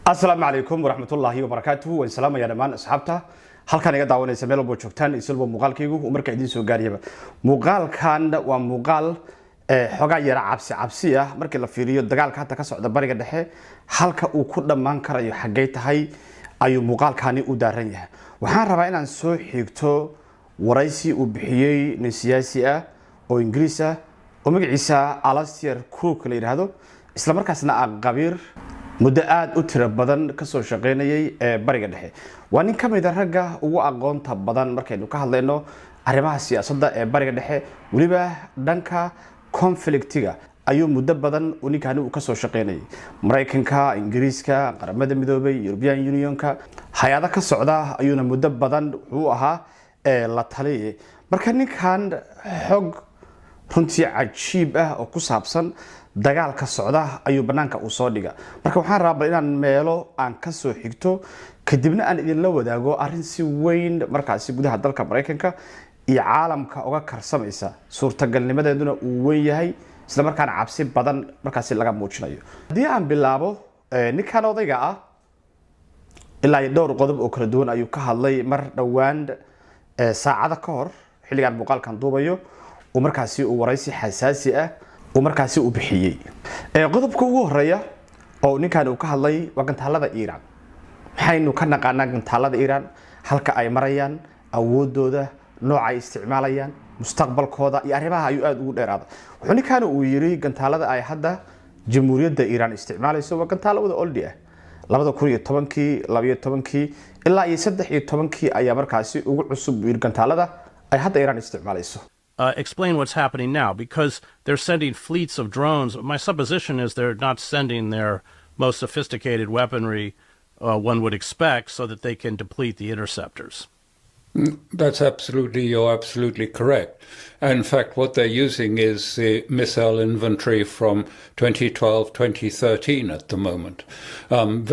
السلام عليكم ورحمة الله وبركاته والسلام يا دمان أصحابته halkan iga daawanaysa meel walba joogtaan isilba muuqaalkaygu oo markaa idin soo gaariyaba muuqaalkan waa muuqaal xogaa yara cabsi ah markii la fiiriyo dagaalka hadda ka socda bariga dhexe halka uu ku dhamaan karayo xagay tahay ayuu muuqaalkani u daaran yahay waxaan rabaa inaan soo xigto waraysi uu bixiyay nin siyaasi ah oo Ingiriis ah oo magaciisa Halistii Qarniga la yiraahdo isla markaasna khabiir muddo aad u tiro badan ka soo shaqeynayay bariga dhexe waa nin ka mid ah ragga ugu aqoonta badan markaynu ka hadlayno arrimaha siyaasadda ee bariga dhexe waliba dhanka conflictiga ayuu muddo badan ninkan uu ka soo shaqeynayay Mareykanka Ingiriiska qaramada midoobay European Unionka hay'adaha ka socda ayuuna muddo badan uu ahaa la taliyay marka ninkan xog runtii cajiib ah oo ku saabsan dagaalka socda ayuu banaanka u soo dhiga marka waxaan rabaa inaan meelo aan ka soo xigto kadibna aan idin la wadaago arrin si weyn markaasi gudaha dalka Mareykanka iyo caalamka uga karsamaysa suurtagalnimadeeduna uu weyn yahay isla markaana cabsi badan markaasi laga muujinayo hadii aan bilaabo ninkan odayga ah ilaa dhowr qodob oo kala duwan ayuu ka hadlay mar dhawaan saacada ka hor xilligan muuqaalkan duubayo oo markaasi uu waraysi xasaasi ah ومركزي وبحيي قضب كوه ريا أو نكانوا كهالله وكنت هذا إيران حين كنا قانا كنت هذا إيران هلك أي مريان أو وده نوع استعماليان مستقبل كذا يعرفها يؤد ودراد وحنا كانوا ويري كنت هذا أي حدا جمهورية إيران استعمالي سو كنت هذا وده أولديه لابد كوريا طبنكي لابد طبنكي إلا يصدق طبنكي أي مركزي وعصب وير كنت هذا أي حدا إيران استعمالي سو explain what's happening now, because they're sending fleets of drones. My supposition is they're not sending their most sophisticated weaponry one would expect so that they can deplete the interceptors. You're absolutely correct. In fact, what they're using is the missile inventory from 2012, 2013 at the moment.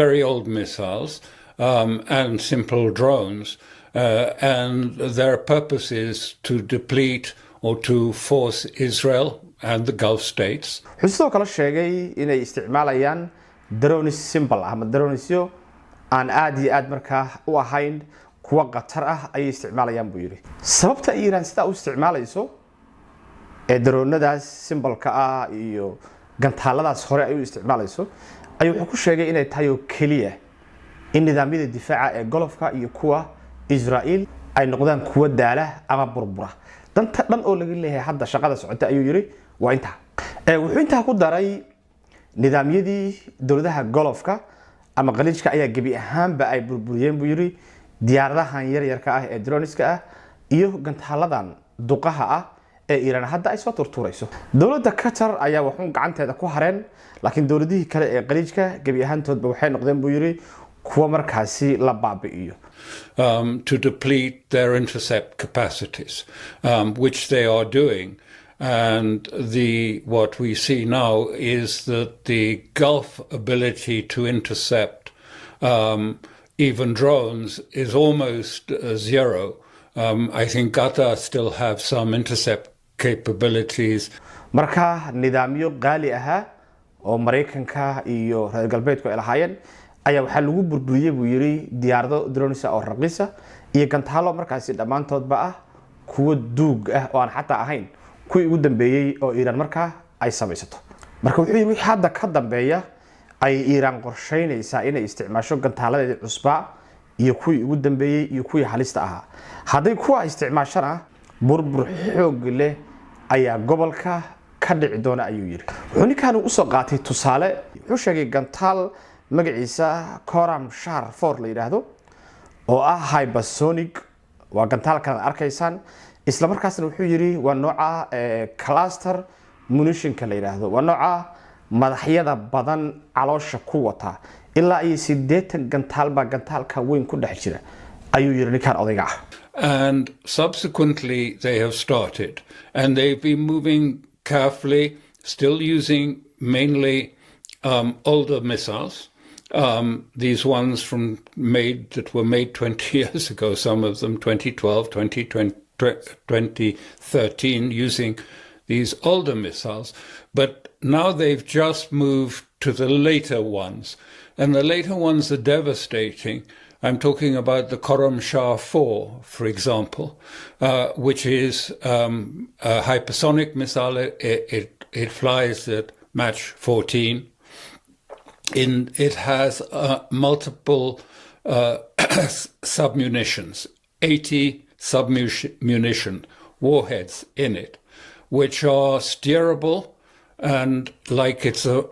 Very old missiles and simple drones. And their purpose is to deplete or to force Israel and the Gulf states. حسوا كلا شيء إنه استعماليان drones simple هم dronesيو عن عادي مركه وهاين كوا قطرة أي استعماليان بيوري. سبب إيران ستا استعماليسو drone ده simple كا يو قنطالة ده صهرة أي استعماليسو أيو حكوا شيء إنه تايو كليه إن نظام الدفاع الجولف كا يكوا إسرائيل أي نقدان قوة دالة أما بربرة دان أول اللي هي حدا شغالة سعودة أيو يري وإنتها وإنتها كود داري نظام يدي دولتها جولفكا أما غليجك أي جبي أهم بأي بربريين بيري ديارها ير كأه درونيس كأه إيوه جنت حلادان دقها إيران حدا أي سوى توريسو دولة قطر أي وحون عنت هذا كوهرين لكن دولتي غليجك جبي أهم تود بوحين نقدان بيري كوا مركزي لبابيو to deplete their intercept capacities, which they are doing. And what we see now is that the Gulf ability to intercept even drones is almost zero. I think Qatar still have some intercept capabilities. marka nidaamyo qaali aha oo Mareykanka iyo reer galbeedku ay lahaayeen ayaa waxa lagu burburiyay buu yiri diyaarado drones oo raqiisa iyo gantaalo markaasi dhamaantoodba ah kuwa duug ah oo aan xataa ahayn kuwii ugu dambeeyay oo Iran markaa ay samaysato marka wuxuu yiri hadda ka dambeeya ay Iran qorsheynaysaa inay isticmaasho gantaaladeeda cusba iyo kuwii ugu dambeeyay iyo kuwii halista ahaa haday kuwa isticmaashana burbur xoog leh ayaa gobolka ka dhici doona ayuu yiri wuxuu ninkan u soo qaatay tusaale wuxuu sheegay gantaal magaciisa Koram Shar 4 la yiraahdo oo ah Hypersonic waa gantaalkan arkaysan isla markaasna wuxuu yiri waa nooca cluster munition ka la yiraahdo waa nooca madaxyada badan caloosha ku wata ilaa ay 80 gantaal ba gantaalka weyn ku dhex jira ayuu yiri ninkan odayga ah and subsequently they have started and they've been moving carefully still using mainly older missiles. These ones that were made 20 years ago, some of them 2012, 2013, using these older missiles. But now they've just moved to the later ones, and the later ones are devastating. I'm talking about the Khorram Shah 4, for example, which is a hypersonic missile. It flies at Mach 14. It has multiple submunitions, 80 submunition warheads in it, which are steerable, and like it's a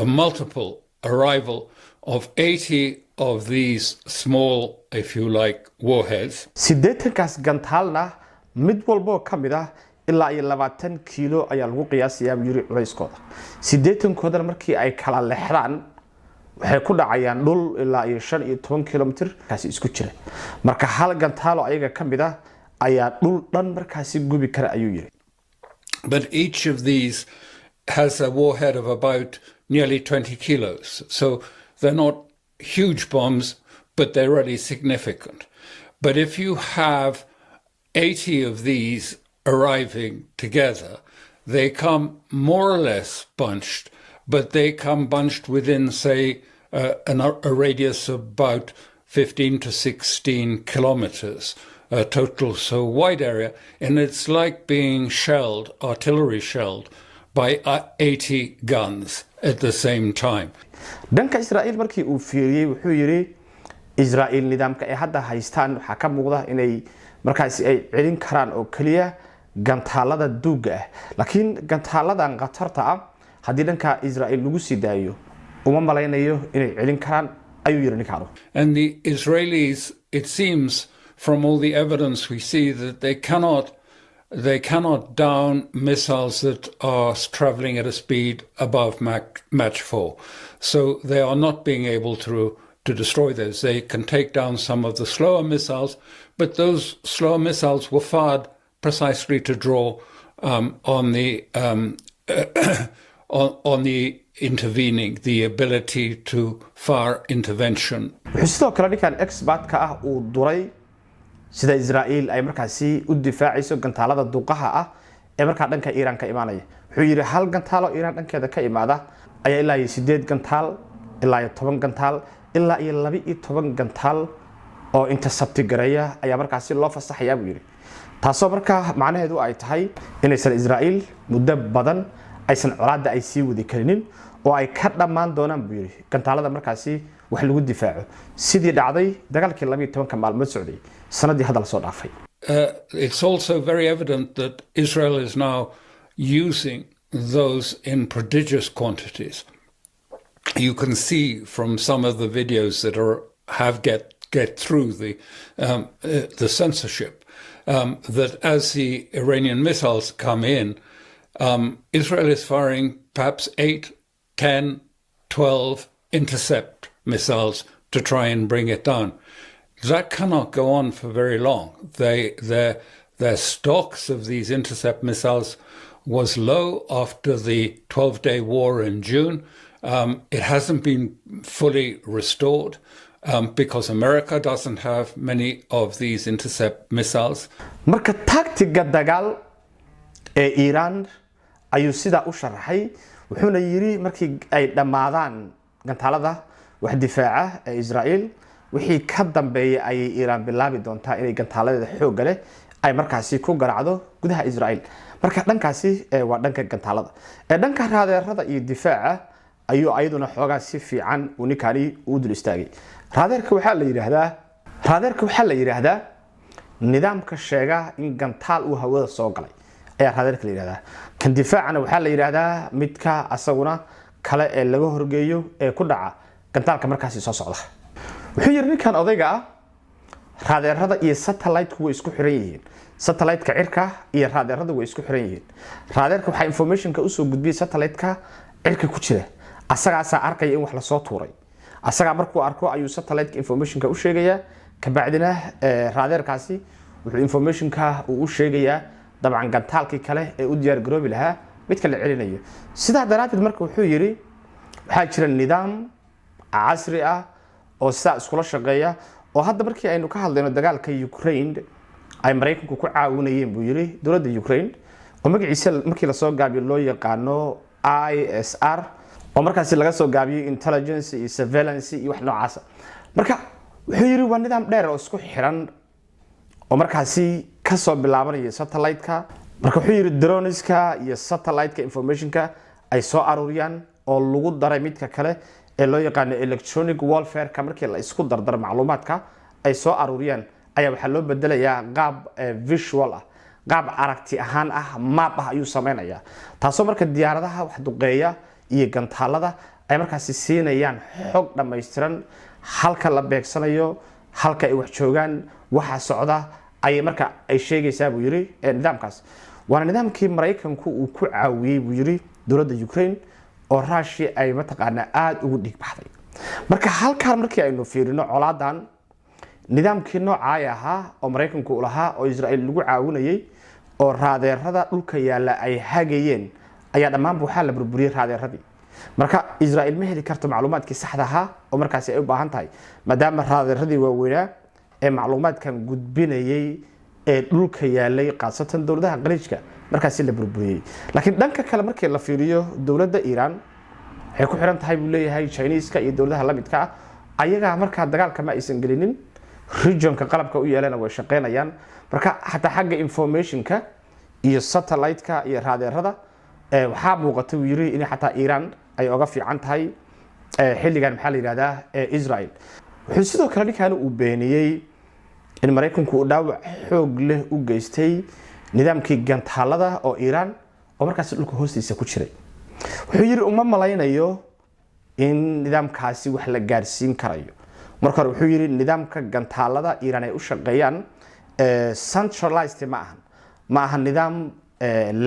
multiple arrival of 80 of these small, if you like, warheads. sideetankaas gantaalna mid walbo kamida ilaa iyo 20 kilo ayaa lagu qiyaasaya yiri culayskooda sideetankooda markii ay kala leexdaan waxay ku dhacayaan dhul ilaa iyo 15 kilomitir kaasi isku jira marka hal gantaalo ayaga kamida ayaa dhul dhan markaasi gubi kara ayuu yiri. But each of these has a warhead of about nearly 20 kilos. So they're not huge bombs, but they're really significant. But if you have 80 of these arriving together, they come more or less bunched, but they come bunched within, say, a radius of about 15 to 16 kilometers total, so wide area. And it's like being shelled, artillery shelled, by 80 guns at the same time. dhanka Israel markii uu fiiriyay wuxuu yiri Israel nidaamka ay hadda haystaan waxa ka muuqda inay markaas ay celin karaan oo kaliya gantaalada duuga ah laakiin gantaaladan qatarta ah hadii dhanka Israel lagu sii daayo uma malaynayo inay celin karaan ayuu yiri ninkaano. And the Israelis, it seems from all the evidence we see, that they cannot down missiles that are traveling at a speed above Mach 4. So they are not being able to destroy those. They can take down some of the slower missiles, but those slower missiles were fired precisely to draw on the intervening, the ability to fire intervention. sidoo kale ninkan expert-ka ah uu duray sida Israel ay markaasi u difaacayso gantaalada duqaha ah ee marka dhanka Iran ka imaanaya wuxuu yiri hal gantaalo Iran dhankeeda ka imaada ayaa ilaa 8 gantaal ilaa 10 gantaal ilaa 12 gantaal oo intercept gareeya ayaa markaasi loo fasaxayaa buu yiri taasoo marka macnaheedu ay tahay inaysan Israel muddo badan aysan colaadda ay sii wadi karinin oo ay ka dhamaan doonaan buu yiri gantaalada markaasi wax lagu difaaco sidii dhacday dagaalkii 12 maalmood socday sanadii hadal soo dhaafay. It's also very evident that Israel is now using those in prodigious quantities. You can see from some of the videos that have get through the censorship that as the Iranian missiles come in, Israel is firing perhaps 8, 10, 12 intercept missiles to try and bring it down. That cannot go on for very long. Their stocks of these intercept missiles was low after the 12-day war in June. It hasn't been fully restored because America doesn't have many of these intercept missiles. marka tactiga dagaal ee Iran ayuu sida u sharaxay wuxuuna yiri markii ay dhamaadaan gantaalada wax difaaca ee Israel wixii ka dambeeyay ay Iran bilaabi doontaa inay gantaalada xoog leh ay markaasi ku garacdo gudaha Israel marka dhankaasi waa dhanka gantaalada ee dhanka raadeerada iyo difaaca ayuu ayaduna xoogaa si fiican u ninkani u dul istaagay raadeerka waxaa la yiraahdaa nidaamka sheega in gantaal uu hawada soo galay ayaa raadeerka la yiraahdaa kan difaacana waxaa la yiraahdaa midka asaguna kale ee laga horgeeyo ee ku dhaca gantaalka markaasi soo socda wuxuu yiri ninkan odayga ah raadeerada iyo satellite-ku way isku xiran yihiin satellite-ka cirka iyo raadeerada way isku xiran yihiin raadeerka waxa information-ka u soo gudbiyay satellite-ka cirka ku jira asagaasa arkay in wax la soo tuuray asaga markuu arko ayuu satellite-ka information-ka u sheegaya ka bacdina raadeerkaasi wuxuu information-ka u sheegaya dabcan gantaalkii kale ee u diyaar garoobi lahaa midka la celinayo sidaa daraadeed marka wuxuu yiri waxa jira nidaam casri ah oo saa iskula shaqeeya oo hadda markii aynu ka hadlayno dagaalka Ukraine ay Mareykanku ku caawinayeen buu yiri dawladda Ukraine oo magaciisa markii la soo gaabiyo loo yaqaano ISR oo markaasi laga soo gaabiyay intelligence iyo surveillance iyo wax noocaas marka wuxuu yiri waa nidaam dheer oo isku xiran oo markaasi ka soo bilaabanaya satellite-ka marka wuxuu yiri droneska iyo satellite-ka information-ka ay soo aruuriyaan oo lagu daray midka kale ee loo yaqaan electronic warfare ka markii la isku dardar macluumaadka ay soo aruuriyaan ayaa waxa loo bedelayaa qaab visual ah qaab aragti ahaan ah map ah ayuu sameeynaya taasoo marka diyaaradaha wax duqeeya iyo gantaalada ay markaasi siinayaan xog dhameystiran halka la beegsanayo halka ay wax joogaan waxa socda ay marka ay sheegaysaa buu yiri nidaamkaas waana nidaamkii Mareykanku uu ku caawiyay buu yiri dowladda Ukraine oo Russia ay mataqaana aad ugu dhig baxday marka halkaan markii aynu fiirino colaadan nidaamkii noocay ahaa oo Mareykanku u lahaa oo Israel lagu caawinayay oo raadeerada dhulka yaala ay hagayeen ayaa dhamaan waxa la burburiyay raadeeradii marka Israel ma heli karto macluumaadkii saxda ah oo markaas ay u baahan tahay maadaama raadeeradii waaweynaa ee macluumaadkan gudbinayay ee dhulka yaalay qaasatan dawladaha qaliijka markaas la burburiyay laakiin dhanka kale markii la fiiriyo dawladda Iran waxay ku xiran tahay buu leeyahay Chinese-ka iyo dawladaha la midka ah ayaga marka dagaalka ma aysan gelinin regionka qalabka u yeelana way shaqeynayaan marka hatta xagga information-ka iyo satellite-ka iyo raadeerada waxa muuqata uu yiri in hatta Iran ay uga fiican tahay xilligan maxaa la yiraahdaa Israel wuxuu sidoo kale ninkan uu beeniyay in Mareykanku uu dhaawac xoog leh u geystay nidaamkii gantaalada oo Iran oo markaas dhulka hoostiisa ku jiray wuxuu yiri uma malaynayo in nidaamkaasi wax la gaarsiin karayo marka hore wuxuu yiri nidaamka gantaalada Iran ay u shaqeeyaan centralized ma aha nidaam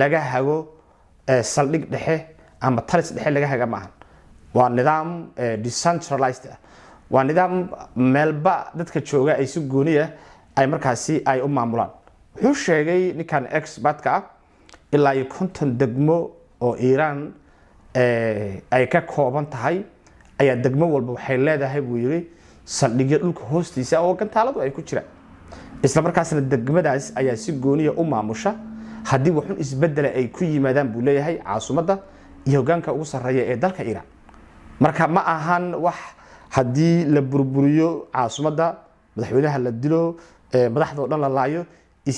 laga hago saldhig dhexe ama talis dhexe laga haga ma aha waa nidaam decentralized waa nidaam meelba dadka jooga ay si gooniya ay markaasi ay u maamulaan wuxuu sheegay ninkan expert-ka ah ilaa 50 degmo oo Iran ay ka kooban tahay ayaa degmo walba waxay leedahay buu yiri saldhigyo dhulka hoostiisa oo gantaaladu ay ku jiraan isla markaasna degmadaas ayaa si gooniya u maamusha hadii wax isbedel ay ku yimaadaan buu leeyahay caasimadda iyo hoggaanka ugu sareeya ee dalka Iran marka ma ahan wax hadii la burburiyo caasimadda madaxweynaha la dilo madaxda oo dhan la laayo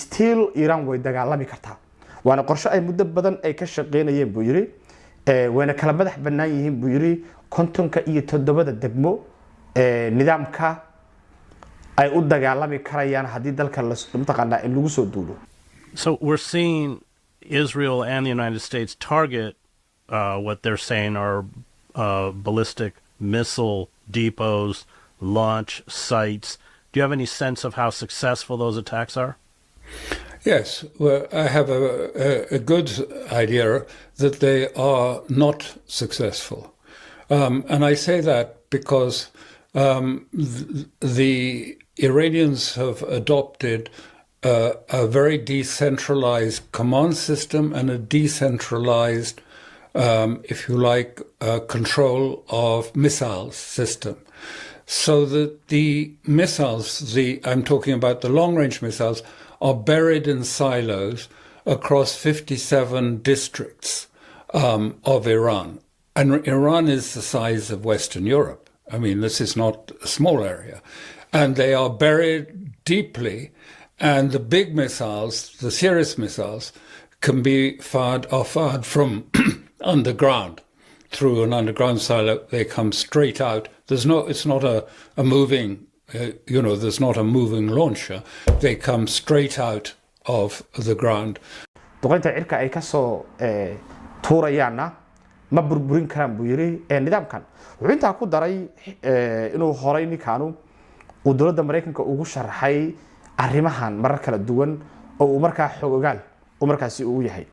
still Iran way dagaalami kartaa waana qorshe ay muddo badan ay ka shaqeynayeen buu yiri wayna kala madax bannaan yihiin buu yiri kontonka iyo 7 degmo nidaamka ay u dagaalami karayaan hadii dalka la mutaqaana in lagu soo duulo So we're seeing Israel and the United States target what they're saying are ballistic missile depots, launch sites. Do you have any sense of how successful those attacks are? Yes, well, I have a good idea that they are not successful. And I say that because the Iranians have adopted a very decentralized command system and a decentralized, if you like, control of missiles system. So that the missiles, I'm talking about the long-range missiles, are buried in silos across 57 districts of Iran. And Iran is the size of Western Europe. I mean, this is not a small area. And they are buried deeply. And the big missiles, the serious missiles, can be fired from underground. Through an underground silo, they come straight out. It's not a moving, there's not a moving launcher. They come straight out of the ground. duqaynta cirka ay ka soo tuurayaana ma burburin karaan buu yiri nidaamkan wuxuu intaa ku daray inuu horay ninkaanu uu dowladda Mareykanka ugu sharaxay arrimahan marar kala duwan oo uu markaa xogogaal oo markaasi uu yahay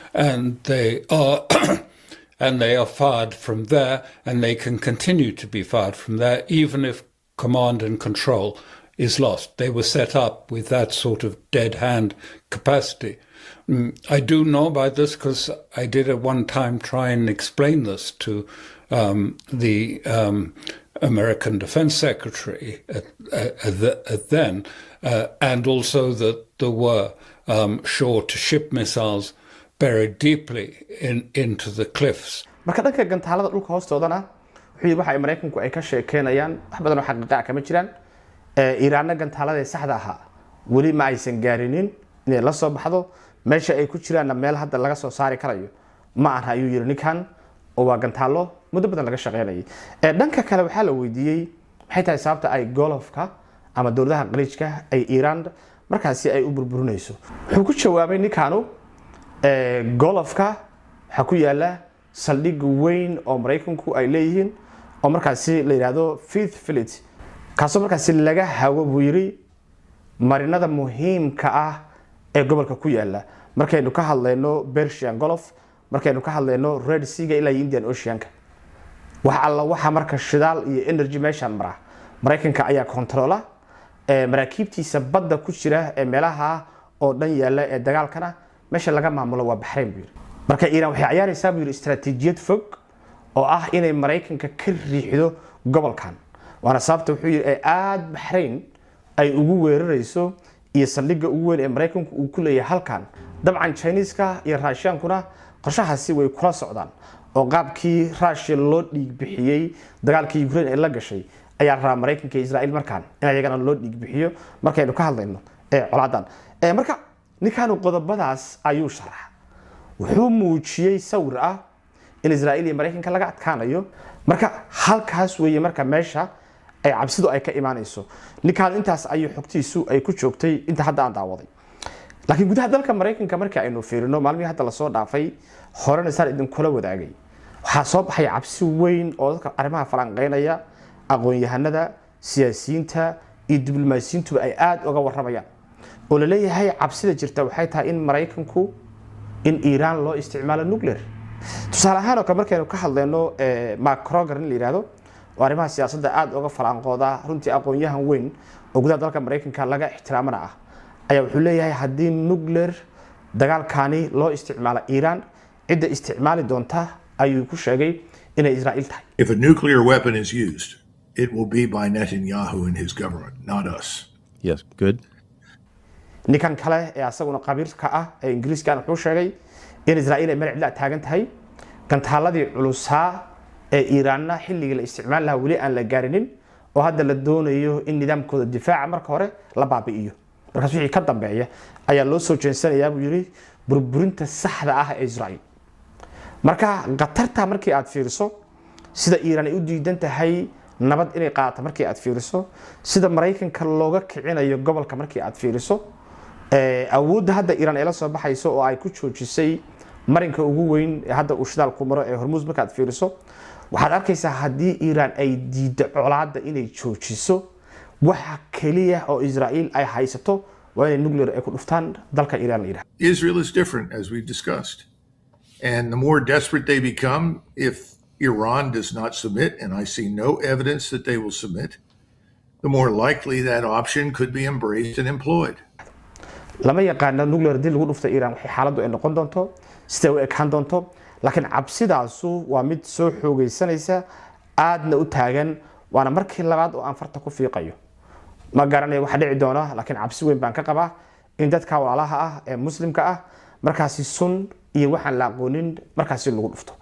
and they are fired from there, and they can continue to be fired from there, even if command and control is lost. They were set up with that sort of dead hand capacity. I do know about this because I did at one time try and explain this to the American Defense Secretary at then, and also that there were shore-to-ship missiles buried deeply into the cliffs. marka dhanka gantaalada dhulka hoostoodana wuxuu waxa ay Mareykanku ay ka sheekeynayaan wax badan oo xaqiiqo kama jiraan Iiraanna gantaalada saxda ah wali ma aysan gaarinin inay la soo baxdo meesha ay ku jiraan meel hadda laga soo saari karayo ma aha ayuu yiri ninkan oo waa gantaalo muddo badan laga shaqeynayay dhanka kale waxa la weydiiyay maxay tahay sababta ay golofka ama dawladaha qaliijka ay Iiraan markaasi ay u burburinayso wuxuu ku jawaabay ninkanu golofka waxa ku yaala saldhig weyn oo Mareykanku ay leeyihiin oo markaasi la yiraahdo Fifth Fleet kaasoo markaasi laga hawo buu yiri marinada muhiimka ah ee gobolka ku yaala markaynu ka hadlayno Persian Gulf markaynu ka hadlayno Red Sea ilaa Indian Ocean waxa marka shidaal iyo energy meeshan mara Mareykanka ayaa controla maraakiibtiisa badda ku jira ee meelaha oo dhan yaala ee dagaalkana meesha laga maamulo waa Bahrain buu marka Iiraan waxay ciyaaraysaa buu istaraatiijiyad fog oo ah inay Mareykanka ka riixdo gobolkan waana sababta wuxuu yiri aad Bahrain ay ugu weerarayso iyo saldhigga ugu weyn ee Mareykanku uu ku leeyahay halkan dabcan Chinese-ka iyo Russian-kuna qorshahaasi way kula socdaan oo qaabkii Russia loo dhiig bixiyay dagaalkii Ukraine ee la gashay ayaa rabaa Mareykanka iyo Israel markaan in ayagana loo dhiig bixiyo markaynu ka hadlayno colaadan marka ninkan qodobadaas ayuu sharax wuxuu muujiyay sawir ah in Israel iyo Mareykanka laga adkaanayo marka halkaas weeye marka meesha ay cabsidu ay ka imaanayso ninkan intaas ayuu xogtiisu ay ku joogtay inta hadda aan daawaday laakiin gudaha dalka Mareykanka marka aynu fiirino maalmihii hadda la soo dhaafay horena sar idin kula wadaagay waxa soo baxay cabsi weyn oo dadka arrimaha falanqeynaya aqoon-yahanada siyaasiyiinta iyo diblomaasiyiintu ay aad uga waramayaan oo la leeyahay cabsida jirta waxay tahay in Mareykanku in Iiraan loo isticmaalo nuclear tusaale ahaan oo markaynu ka hadlayno macrogar in la yiraahdo oo arrimaha siyaasadda aad uga falanqooda runtii aqoon-yahan weyn oo gudaha dalka Mareykanka laga ixtiraamana ah ayaa wuxuu leeyahay haddii nuclear dagaalkani loo isticmaalo Iiraan cidda isticmaali doonta ayuu ku sheegay inay Israel tahay If a nuclear weapon is used, it will be by Netanyahu and his government, not us. Yes, good. ninkan kale ee asaguna khabiirka ah ee Ingiriiska wuxuu sheegay in Israel ay meel cid taagan tahay gantaaladii culusaa ee Iiraanna xilliga la isticmaal lahaa wali aan la gaarinin oo hadda la doonayo in nidaamkooda difaaca marka hore la baabi'iyo markaas wixii ka dambeeya ayaa loo soo jeensanayaa buu yiri burburinta saxda ah ee Israel marka qatarta markii aad fiiriso sida Iiraan ay u diidan tahay nabad inay qaato markii aad fiiriso sida Mareykanka looga kicinayo gobolka markii aad fiiriso awoodda hadda Iiraan ay la soo baxayso oo ay ku joojisay marinka ugu weyn ee hadda uu shidaal ku maro ee Hormuz marka aad fiiriso waxaad arkaysaa haddii Iiraan ay diido colaadda inay joojiso waxa kaliya oo Israel ay haysato waa inay nuclear ay ku dhuftaan dalka Iiraan la yiraahdo Israel is different, as we've discussed. And the more desperate they become, if Iran does not submit, and I see no evidence that they will submit, the more likely that option could be embraced and employed. lama yaqaan nuclear dil lagu dhufta Iiraan waxay xaaladdu ay noqon doonto sida uu ekaan doonto laakiin cabsidaasu waa mid soo xoogaysanaysa aadna u taagan waana markii labaad oo aan farta ku fiiqayo ma garanayo waxa dhici doona laakiin cabsi weyn baan ka qabaa in dadka walaalaha ah ee muslimka ah markaasi sun iyo waxaan la aqoonin markaasi lagu dhufto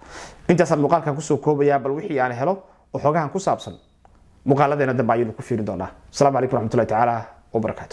intaas muuqaalkan ku soo koobaya bal wixii aan helo oo xogahan ku saabsan muuqaaladeena dambe ayuu ku fiiri doonaa assalamu alaykum warahmatullahi ta'ala wa barakatuh